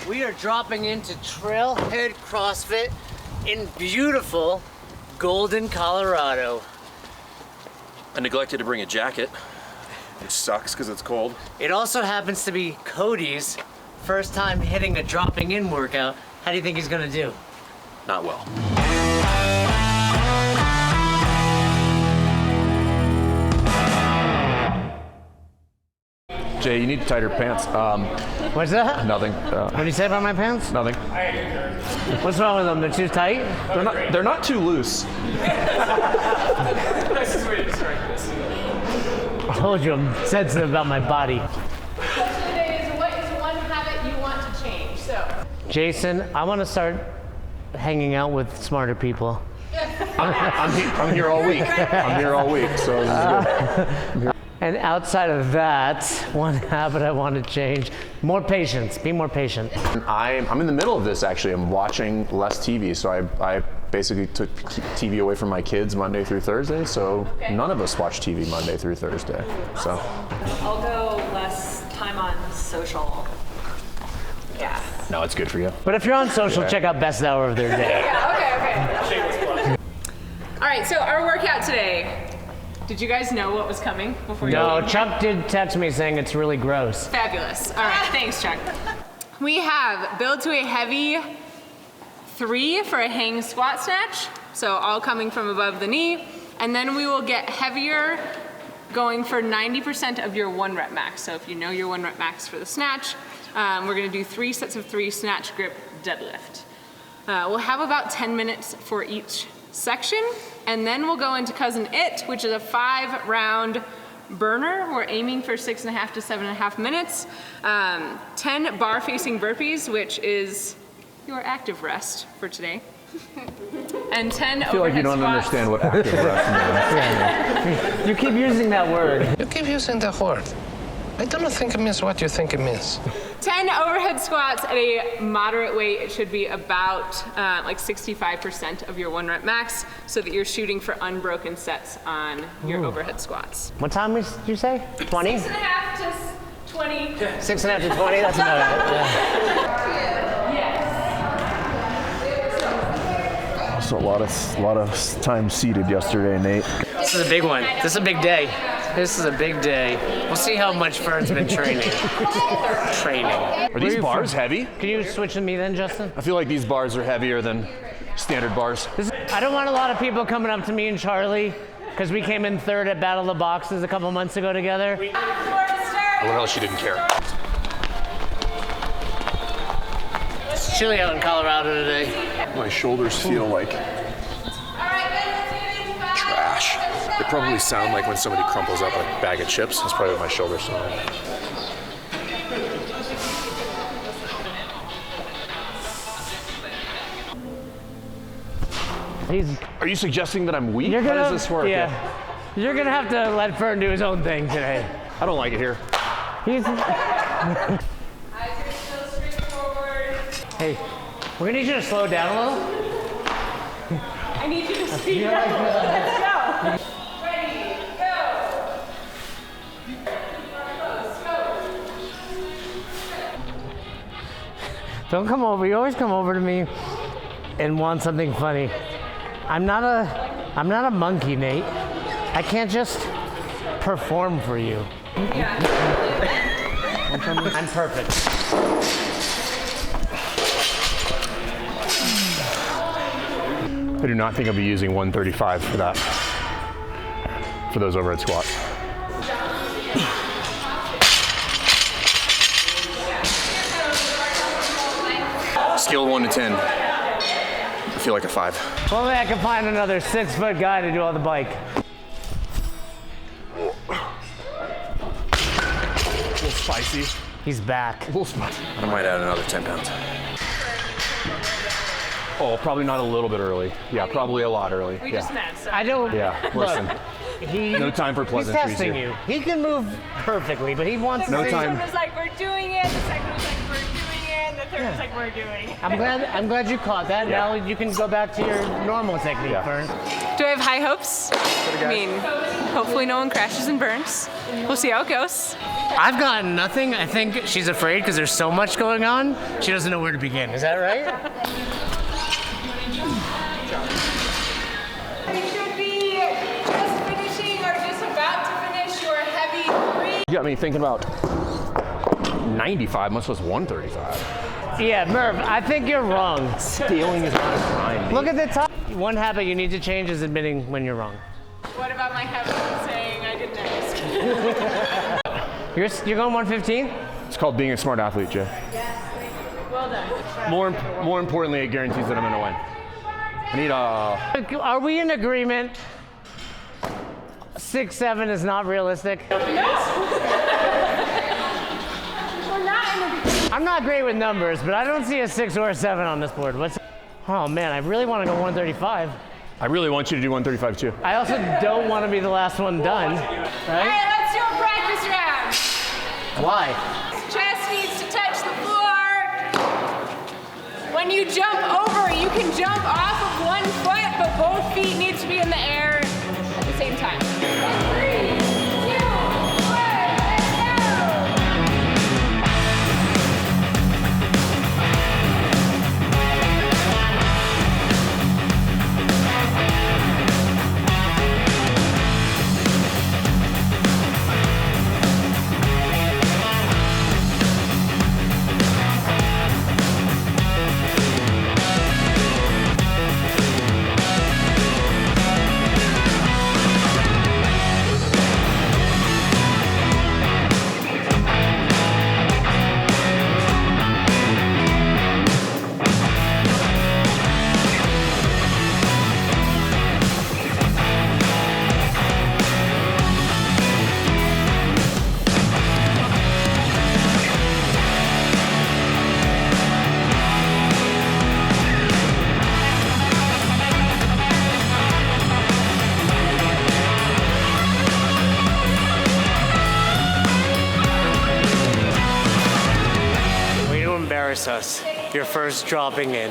We are dropping into Trailhead CrossFit in beautiful Golden, Colorado. I neglected to bring a jacket, which sucks because it's cold. It also happens to be Cody's first time hitting a dropping in workout. How do you think he's gonna do? Not well. Jay, you need tighter pants. What's that? Nothing. What did you say about my pants? Nothing. What's wrong with them? They're too tight? They're not too loose. Nicest way to describe this. I told you I'm sensitive about my body. Question today is, what is one habit you want to change? So, Jason, I want to start hanging out with smarter people. I'm here all week. I'm here all week, so this is good. And outside of that, one habit I want to change, more patience, be more patient. I'm in the middle of this actually. I'm watching less TV, so I basically took TV away from my kids Monday through Thursday, so none of us watch TV Monday through Thursday. So I'll go less time on social. Yeah. no, it's good for you. But if you're on social, check out best hour of their day. Yeah, okay. All right, so our workout today. Did you guys know what was coming before you No, came? Chuck did text me saying it's really gross. Fabulous. All right, thanks, Chuck. We have build to a heavy 3 for a hang squat snatch. So all coming from above the knee. And then we will get heavier going for 90% of your 1 rep max. So if you know your 1 rep max for the snatch, we're gonna do 3 sets of 3 snatch grip deadlift. We'll have about 10 minutes for each section, and then we'll go into Cousin It, which is a 5-round burner. We're aiming for 6.5 to 7.5 minutes. 10 bar facing burpees, which is your active rest for today. And 10 I feel like you don't squats. understand what active rest means. You keep using that word. You keep using that word. I don't think it means what you think it means. 10 overhead squats at a moderate weight. It should be about like 65% of your 1 rep max, so that you're shooting for unbroken sets on your overhead squats. What time did you say? 20? 6.5 to 20. 6.5 to 20, that's about it. Yeah. So a lot of time seated yesterday, Nate. This is a big one. This is a big day. This is a big day. We'll see how much Fern's been training. Are these bars heavy? Can you switch to me then, Justin? I feel like these bars are heavier than standard bars. I don't want a lot of people coming up to me and Charlie, because we came in 3rd at Battle of the Boxes a couple months ago together. What else she didn't care? It's chilly out in Colorado today. My shoulders feel like trash. They probably sound like when somebody crumples up a bag of chips. That's probably what my shoulders sound like. Are you suggesting that I'm weak? How does this work? Yeah. You're gonna have to let Fern do his own thing today. I don't like it here. He's. Eyes are still straight forward. Hey, we're gonna need you to slow down a little. I need you to speed up. Let's go. Ready, go. Don't come over. You always come over to me and want something funny. I'm not a monkey, Nate. I can't just perform for you. I'm perfect. I do not think I'll be using 135 for that, for those overhead squats. Scale 1 to 10. I feel like a 5. If only I can find another 6-foot guy to do all the bike. A little spicy. He's back. A little spicy. I might add another 10 pounds. Oh, probably not a little bit early. Yeah, probably a lot early. We Yeah. just met, so. I don't. Yeah, listen. No time for He's pleasantries testing here. you. He can move perfectly, but he wants No to. time. The first one was like, we're doing it. The second was like, we're doing it. And the third was like, we're doing it. I'm glad you caught that. Yeah. Now you can go back to your normal technique, Yeah. Fern. Do I have high hopes? I mean, hopefully no one crashes and burns. We'll see how it goes. I've gotten nothing. I think she's afraid because there's so much going on. She doesn't know where to begin. Is that right? You should be just finishing or just about to finish your heavy 3. You got me thinking about 95, much less 135. Yeah, Merv, I think you're wrong. Scaling is not a crime. Look at the top. One habit you need to change is admitting when you're wrong. What about my habit of saying I didn't ask? You're going 115? It's called being a smart athlete, Jay. Well done. More importantly, it guarantees that I'm going to win. I need a... Are we in agreement? 6'7" is not realistic. No. We're not in a... I'm not great with numbers, but I don't see a 6 or a 7 on this board. Oh man, I really want to go 135. I really want you to do 135 too. I also don't want to be the last one done. All Right? right, let's do a practice round. Why? Chest needs to touch the floor. When you jump over, you can jump off of one foot, but both feet need to be in the air at the same time. 3, 2, 1, let's go. Us. Your first dropping in.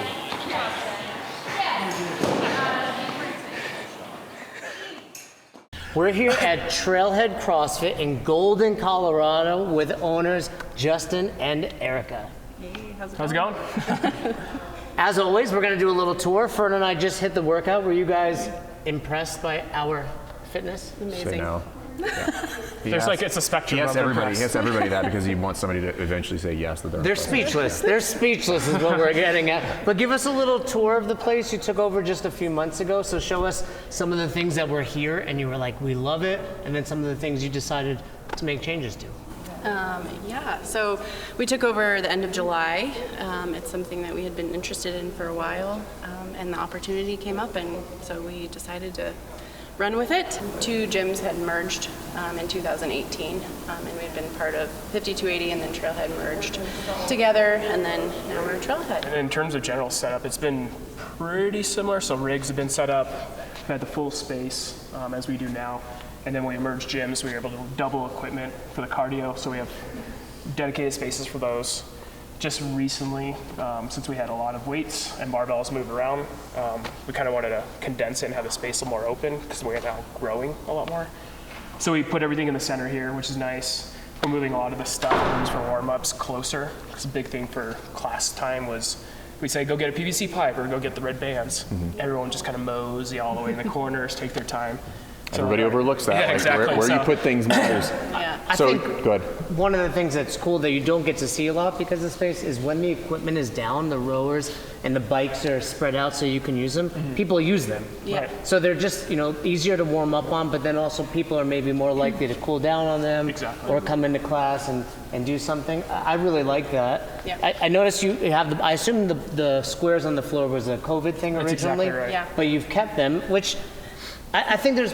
We're here at Trailhead CrossFit in Golden, Colorado with owners Justin and Erica. Hey, how's it going? As always, we're going to do a little tour. Fern and I just hit the workout. Were you guys impressed by our fitness? Amazing. No. Yeah. There's like, it's a spectrum He of asks everybody that because he wants somebody to eventually say yes. That They're speechless. They're speechless is what we're getting at. But give us a little tour of the place. You took over just a few months ago, so show us some of the things that were here and you were like, we love it, and then some of the things you decided to make changes to. Yeah, so we took over the end of July. It's something that we had been interested in for a while, and the opportunity came up, and so we decided to run with it. 2 gyms had merged in 2018, and we'd been part of 5280 and then Trailhead merged together, and then now we're Trailhead. In terms of general setup, it's been pretty similar. So rigs have been set up, we've had the full space as we do now. And then when we merged gyms, we were able to double equipment for the cardio, so we have dedicated spaces for those. Just recently, since we had a lot of weights and barbells move around, we kind of wanted to condense it and have the space a little more open because we're now growing a lot more. So we put everything in the center here, which is nice. We're moving a lot of the stuff we use for warm-ups closer. Because a big thing for class time was we say, go get a PVC pipe or go get the red bands. Mm-hmm. Everyone just kind of mosey all the way in the corners, take their time. Everybody overlooks that. Yeah, like exactly. Where you put things matters. Yeah. I So, think go ahead. one of the things that's cool that you don't get to see a lot because of space is when the equipment is down, the rowers and the bikes are spread out so you can use them, people use them. Yeah. Right. So they're just, easier to warm up on, but then also people are maybe more likely to cool down on them Exactly. or come into class and do something. I really like that. Yeah. I noticed you have I assume the squares on the floor was a COVID thing That's originally, exactly right. Yeah. but you've kept them, which I think there's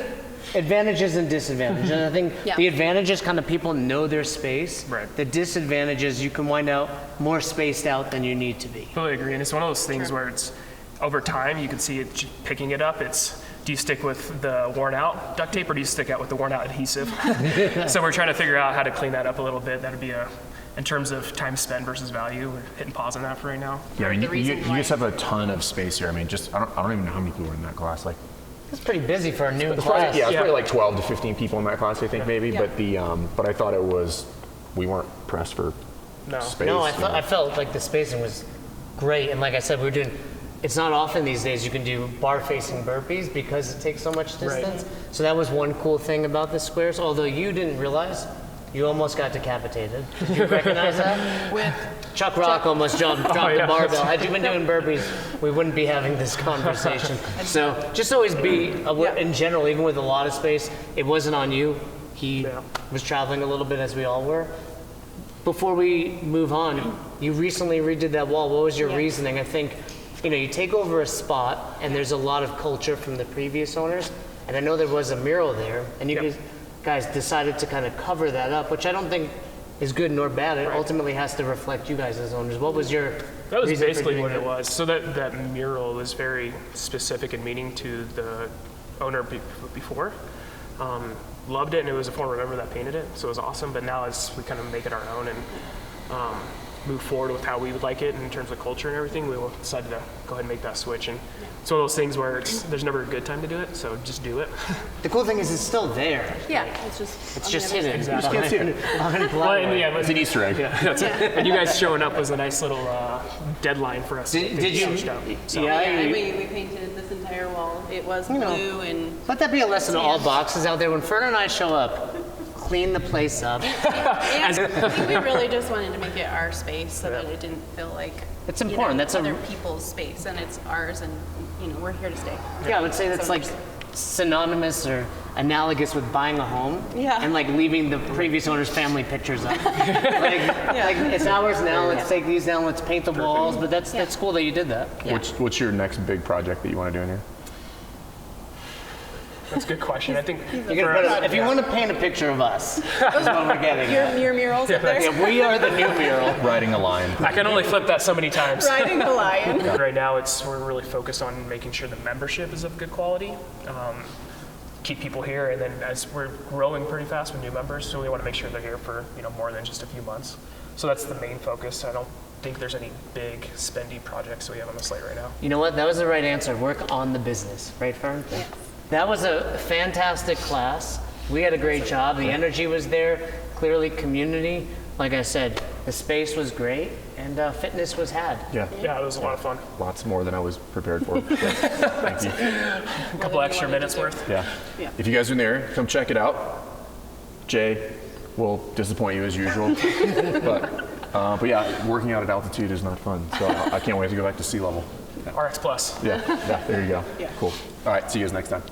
advantages and disadvantages. And I think Yeah. the advantages kind of people know their space. Right. The disadvantages you can wind out more spaced out than you need to be. Totally agree, and it's one of those things where it's over time you can see it picking it up. It's do you stick with the worn out duct tape or do you stick out with the worn out adhesive? So we're trying to figure out how to clean that up a little bit. That'd be in terms of time spent versus value. We're hitting pause on that for right now. Yeah, I mean, The you reason why- just have a ton of space here. I mean, I don't even know how many people were in that class. Like, It's pretty busy for a new it's class. probably, it's probably like 12 to 15 people in that class, I think maybe. Yeah. But I thought it was we weren't pressed for No. space. No, you know. I felt like the spacing was great, and like I said, we were doing. It's not often these days you can do bar-facing burpees because it takes so much distance. So that was one cool thing about the squares. Although you didn't realize, you almost got decapitated. Did you recognize that? With Chuck Rock almost dropped the barbell. Had you been doing burpees, we wouldn't be having this conversation. So just always be aware, in general, even with a lot of space, it wasn't on you. He was traveling a little bit as we all were. Before we move on, you recently redid that wall. What was your reasoning? I think, you take over a spot and there's a lot of culture from the previous owners. And I know there was a mural there and you guys decided to kind of cover that up, which I don't think is good nor bad. It ultimately has to reflect you guys as owners. What was your That was reason for basically doing what it? it was. So that mural was very specific in meaning to the owner before. Loved it, and it was a former member that painted it, so it was awesome. But now as we kind of make it our own and move forward with how we would like it in terms of culture and everything, we decided to go ahead and make that switch. And it's one of those things where there's never a good time to do it, so just do it. The cool thing is it's still there. yeah, it's just It's on just the other hidden. side. You just can't see it. Well, and yeah, It's an Easter egg. yeah, that's it. And you guys showing up was a nice little deadline for us. to Did get you? switched out. So, Yeah, Yeah. and we painted this entire wall. It was blue and Let that be a lesson to all boxes out there. When Fern and I show up, clean the place up. I think we really just wanted to make it our space so that it didn't feel like It's important. That's a- other people's space, and it's ours, and we're here to stay. Yeah, I would say that's So like synonymous or analogous with buying a home. Yeah. And like leaving the previous owner's family pictures up. like it's ours now. Let's take these down. Let's paint the walls. But that's cool that you did that. What's your next big project that you want to do in here? that's a good question. I think You're gonna put if you want to paint a picture of us, is what we're getting. Your murals up there. Yeah, we are the new mural. Riding a lion. I can only flip that so many times. Riding the lion. Right now, we're really focused on making sure the membership is of good quality, keep people here, and then as we're growing pretty fast with new members, so we want to make sure they're here for more than just a few months. So that's the main focus. I don't think there's any big spendy projects we have on the slate right now. You know what? That was the right answer. Work on the business, right, Fern? Yes. That was a fantastic class. We had a great job. The energy was there. Clearly, community. Like I said, the space was great, and fitness was had. Yeah. Yeah, it was a lot of fun. Lots more than I was prepared for. Thank you. A couple extra minutes worth. Yeah. If you guys are in there, come check it out. Jay will disappoint you as usual. but yeah, working out at altitude is not fun. So I can't wait to go back to sea level. RX Plus. Yeah, there you go. Cool. All right, see you guys next time.